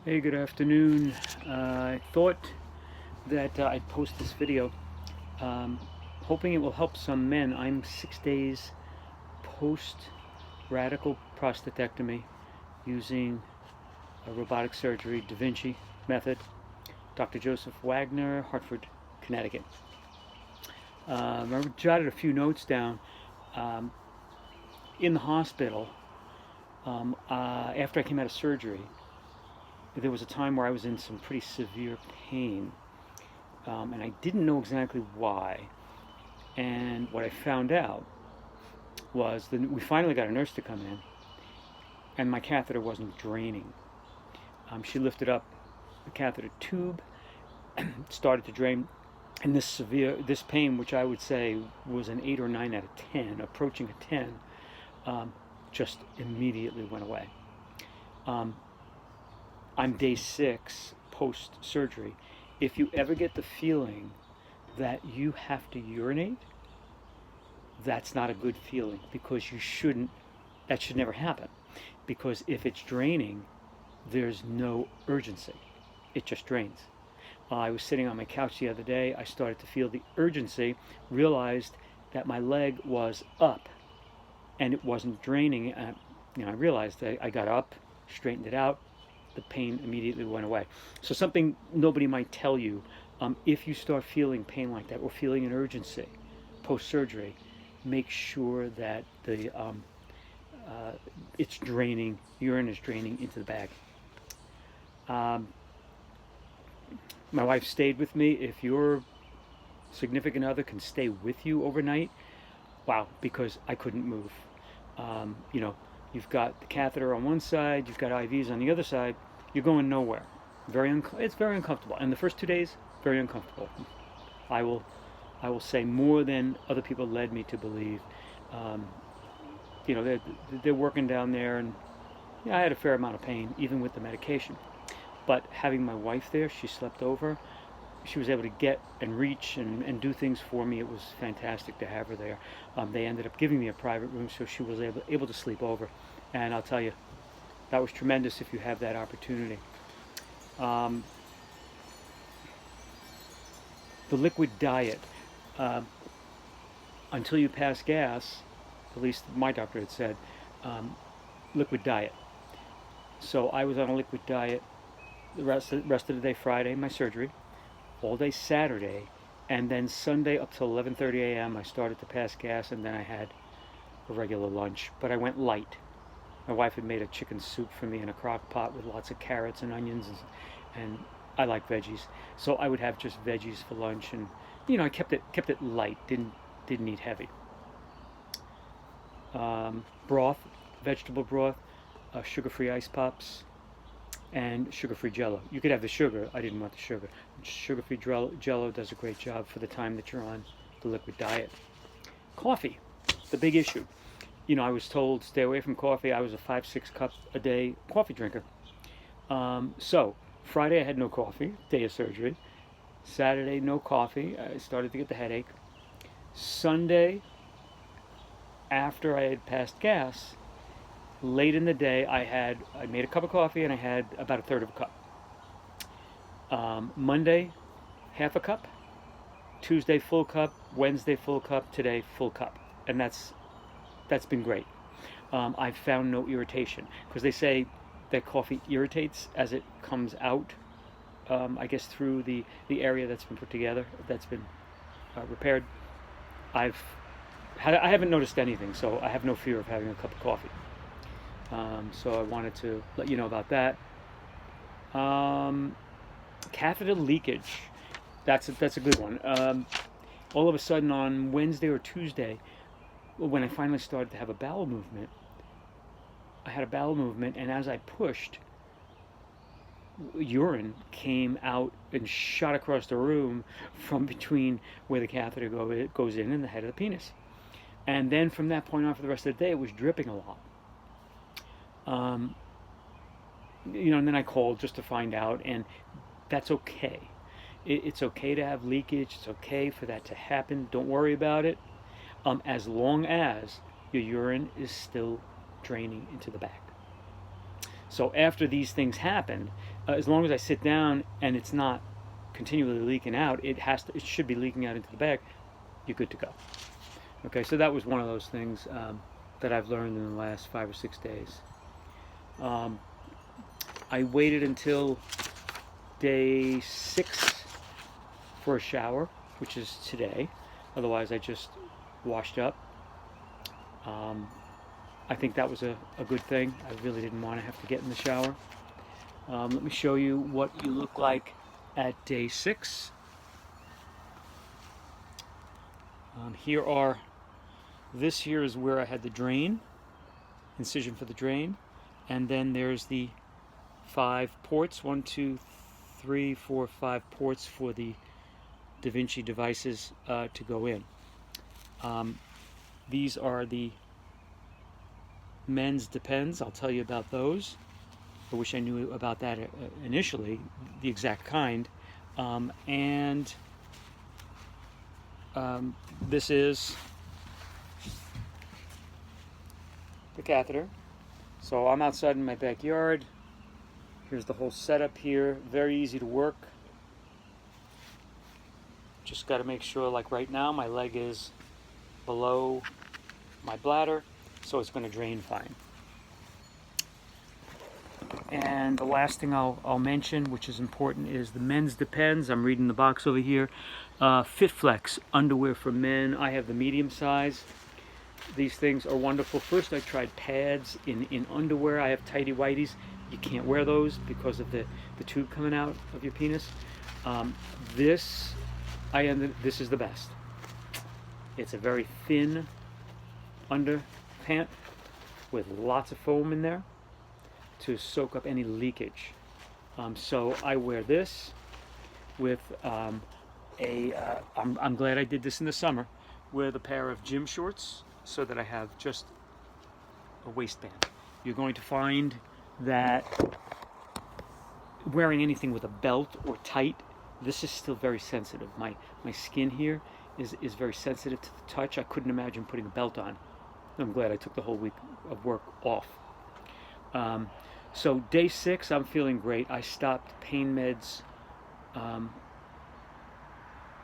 Hey, good afternoon. I thought that I'd post this video, um, hoping it will help some men. I'm 6 days post radical prostatectomy using a robotic surgery, Da Vinci method. Dr. Joseph Wagner, Hartford, Connecticut. I jotted a few notes down. Um, in the hospital, after I came out of surgery, there was a time where I was in some pretty severe pain, and I didn't know exactly why. And what I found out was that we finally got a nurse to come in, and my catheter wasn't draining. She lifted up the catheter tube, started to drain, and this pain, which I would say was an 8 or 9 out of 10, approaching a 10, just immediately went away. I'm day 6 post surgery. If you ever get the feeling that you have to urinate, that's not a good feeling, because that should never happen. Because if it's draining, there's no urgency. It just drains. I was sitting on my couch the other day. I started to feel the urgency, realized that my leg was up and it wasn't draining. I realized that I got up, straightened it out, the pain immediately went away. So something nobody might tell you, if you start feeling pain like that or feeling an urgency post-surgery, make sure that it's draining, urine is draining into the bag. My wife stayed with me. If your significant other can stay with you overnight, wow, because I couldn't move. You've got the catheter on one side, you've got IVs on the other side, you're going nowhere. It's very uncomfortable. And the first 2 days, very uncomfortable. I will say more than other people led me to believe. They're working down there, and I had a fair amount of pain, even with the medication. But having my wife there, she slept over. She was able to get and reach and do things for me. It was fantastic to have her there. They ended up giving me a private room, so she was able to sleep over. And I'll tell you, that was tremendous if you have that opportunity. The liquid diet. Until you pass gas, at least my doctor had said, liquid diet. So I was on a liquid diet the rest of the day, Friday, my surgery, all day Saturday, and then Sunday up till 11:30 a.m. I started to pass gas, and then I had a regular lunch, but I went light. My wife had made a chicken soup for me in a crock pot with lots of carrots and onions, and I like veggies, so I would have just veggies for lunch, and I kept it light, didn't eat heavy. Broth, vegetable broth, sugar-free ice pops, and sugar-free Jello. You could have the sugar. I didn't want the sugar. Sugar-free Jello does a great job for the time that you're on the liquid diet. Coffee, the big issue. I was told stay away from coffee. I was a 5-6 cup a day coffee drinker. So Friday I had no coffee, day of surgery. Saturday no coffee. I started to get the headache. Sunday, after I had passed gas, late in the day, I made a cup of coffee, and I had about a third of a cup. Monday, half a cup. Tuesday, full cup. Wednesday, full cup. Today, full cup. And that's been great. I've found no irritation, because they say that coffee irritates as it comes out, I guess through the area that's been put together, that's been repaired. I haven't noticed anything, so I have no fear of having a cup of coffee. So I wanted to let you know about that. Catheter leakage. That's a good one. All of a sudden on Wednesday or Tuesday, when I finally started to have a bowel movement, and as I pushed, urine came out and shot across the room from between where the catheter goes in and the head of the penis. And then from that point on for the rest of the day, it was dripping a lot. And then I called just to find out, and that's okay. It's okay to have leakage. It's okay for that to happen. Don't worry about it, as long as your urine is still draining into the bag. So after these things happened, as long as I sit down and it's not continually leaking out, it should be leaking out into the bag. You're good to go. Okay, so that was one of those things that I've learned in the last 5 or 6 days. I waited until day 6 for a shower, which is today. Otherwise, I just washed up. I think that was a good thing. I really didn't want to have to get in the shower. Let me show you what you look like at day 6. This here is where I had the drain, incision for the drain, and then there's the 5 ports, 1, 2, 3, 4, 5 ports for the Da Vinci devices to go in. These are the men's Depends. This is the catheter. So I'm outside in my backyard. Here's the whole setup here. Very easy to work. Just got to make sure, like right now, my leg is below my bladder, so it's going to drain fine. And the last thing I'll mention, which is important, is the men's Depends. I'm reading the box over here. Fit Flex underwear for men. I have the medium size. These things are wonderful. First I tried pads in underwear. I have tighty whities. You can't wear those because of the tube coming out of your penis. This is the best. It's a very thin underpant with lots of foam in there to soak up any leakage. So I wear this with I'm glad I did this in the summer, with a pair of gym shorts so that I have just a waistband. You're going to find that wearing anything with a belt or tight, this is still very sensitive. My skin here is very sensitive to the touch. I couldn't imagine putting a belt on. I'm glad I took the whole week of work off. So day 6, I'm feeling great. I stopped pain meds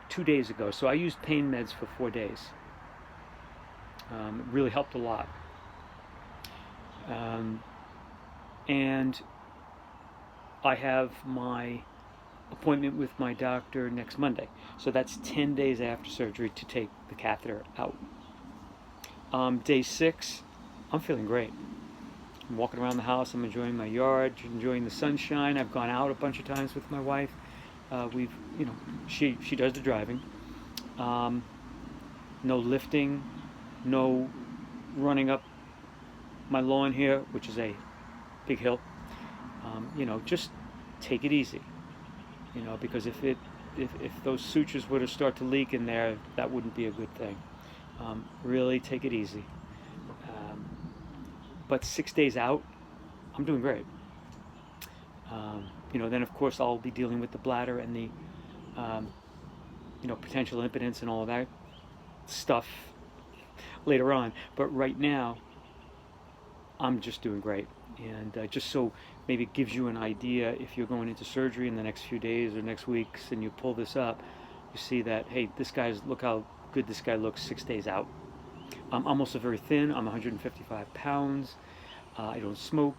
2 days ago. So I used pain meds for 4 days. It really helped a lot. And I have my appointment with my doctor next Monday. So that's 10 days after surgery to take the catheter out. Day 6, I'm feeling great. I'm walking around the house. I'm enjoying my yard, enjoying the sunshine. I've gone out a bunch of times with my wife. She does the driving. No lifting, no running up my lawn here, which is a big hill. Just take it easy. Because if those sutures were to start to leak in there, that wouldn't be a good thing. Really take it easy. But 6 days out, I'm doing great. Then of course I'll be dealing with the bladder and the potential impotence and all of that stuff later on. But right now, I'm just doing great. And just so maybe it gives you an idea, if you're going into surgery in the next few days or next weeks and you pull this up, you see that, hey, look how good this guy looks 6 days out. I'm also very thin. I'm 155 pounds. I don't smoke.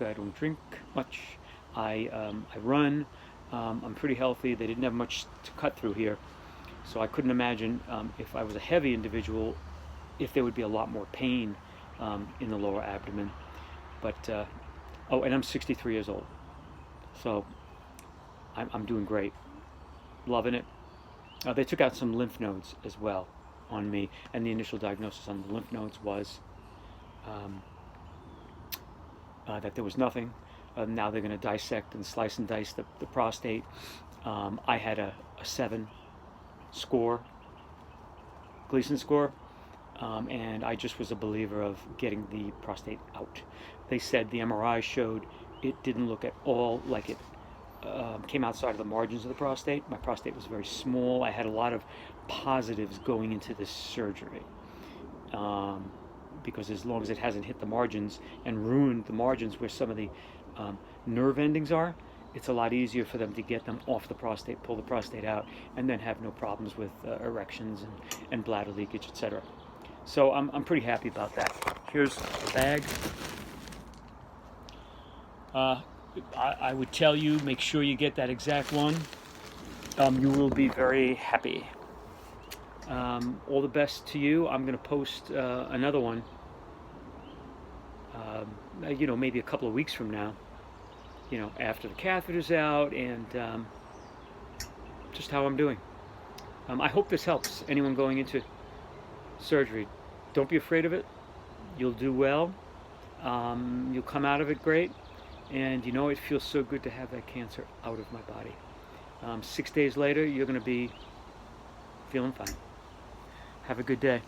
I don't drink much. I run. I'm pretty healthy. They didn't have much to cut through here. So I couldn't imagine if I was a heavy individual, if there would be a lot more pain in the lower abdomen. But, and I'm 63 years old. So I'm doing great. Loving it. They took out some lymph nodes as well on me, and the initial diagnosis on the lymph nodes was that there was nothing. Now they're going to dissect and slice and dice the prostate. I had a 7 score, Gleason score, and I just was a believer of getting the prostate out. They said the MRI showed it didn't look at all like it came outside of the margins of the prostate. My prostate was very small. I had a lot of positives going into this surgery, because as long as it hasn't hit the margins and ruined the margins where some of the nerve endings are, it's a lot easier for them to get them off the prostate, pull the prostate out, and then have no problems with erections and bladder leakage, etc. So I'm pretty happy about that. Here's the bag. I would tell you, make sure you get that exact one. You will be very happy. All the best to you. I'm going to post another one, maybe a couple of weeks from now, after the catheter's out, and just how I'm doing. I hope this helps anyone going into surgery. Don't be afraid of it. You'll do well. You'll come out of it great. And it feels so good to have that cancer out of my body. 6 days later, you're going to be feeling fine. Have a good day.